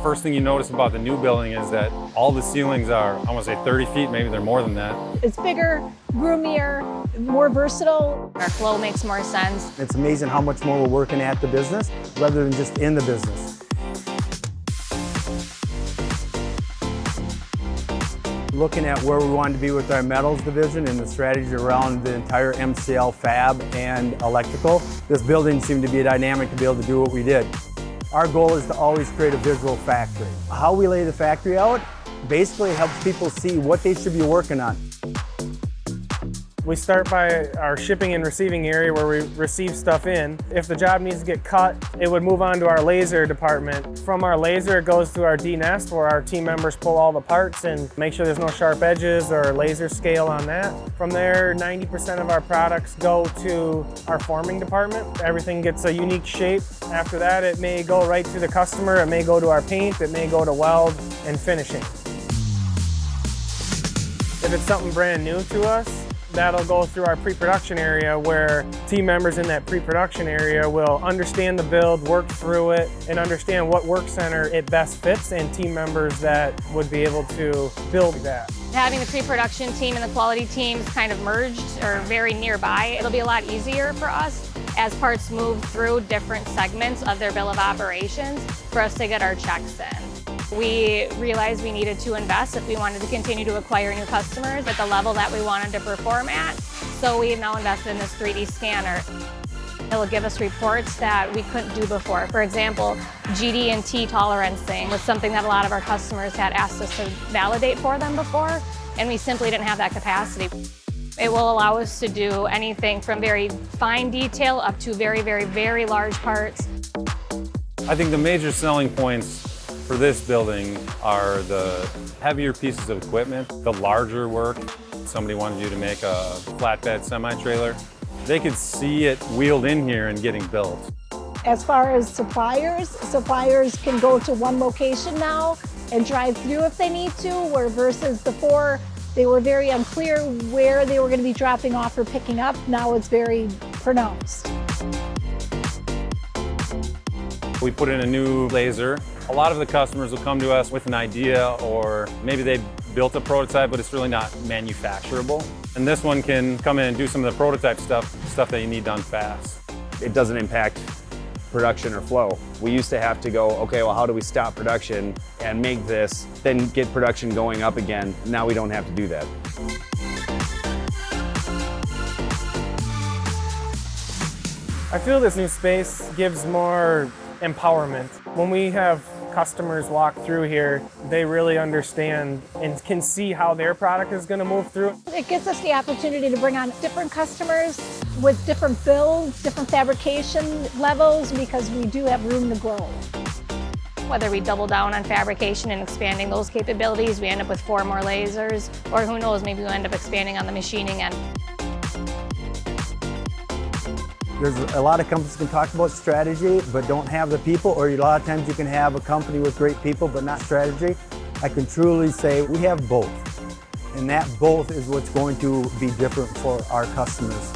First thing you notice about the new building is that all the ceilings are, I want to say 30 feet, maybe they're more than that. It's bigger, roomier, more versatile. Our flow makes more sense. It's amazing how much more we're working at the business rather than just in the business. Looking at where we wanted to be with our metals division and the strategy around the entire MCL fab and electrical, this building seemed to be dynamic to be able to do what we did. Our goal is to always create a visual factory. How we lay the factory out basically helps people see what they should be working on. We start by our shipping and receiving area where we receive stuff in. If the job needs to get cut, it would move on to our laser department. From our laser, it goes to our D-nest where our team members pull all the parts and make sure there's no sharp edges or laser scale on that. From there, 90% of our products go to our forming department. Everything gets a unique shape. After that, it may go right to the customer, it may go to our paint, it may go to weld and finishing. If it's something brand new to us, that'll go through our pre-production area where team members in that pre-production area will understand the build, work through it, and understand what work center it best fits and team members that would be able to build that. Having the pre-production team and the quality teams kind of merged or very nearby, it'll be a lot easier for us as parts move through different segments of their bill of operations for us to get our checks in. We realized we needed to invest if we wanted to continue to acquire new customers at the level that we wanted to perform at. So we have now invested in this 3D scanner. It will give us reports that we couldn't do before. For example, GD&T tolerancing was something that a lot of our customers had asked us to validate for them before, and we simply didn't have that capacity. It will allow us to do anything from very fine detail up to very, very, very large parts. I think the major selling points for this building are the heavier pieces of equipment, the larger work. Somebody wanted you to make a flatbed semi-trailer. They could see it wheeled in here and getting built. As far as suppliers can go to one location now and drive through if they need to, where versus before they were very unclear where they were going to be dropping off or picking up. Now it's very pronounced. We put in a new laser. A lot of the customers will come to us with an idea, or maybe they built a prototype, but it's really not manufacturable. And this one can come in and do some of the prototype stuff that you need done fast. It doesn't impact production or flow. We used to have to go, okay, well, how do we stop production and make this, then get production going up again? Now we don't have to do that. I feel this new space gives more empowerment. When we have customers walk through here, they really understand and can see how their product is going to move through. It gives us the opportunity to bring on different customers with different builds, different fabrication levels, because we do have room to grow. Whether we double down on fabrication and expanding those capabilities, we end up with 4 more lasers, or who knows, maybe we'll end up expanding on the machining end. There's a lot of companies can talk about strategy but don't have the people, or a lot of times you can have a company with great people but not strategy. I can truly say we have both, and that both is what's going to be different for our customers.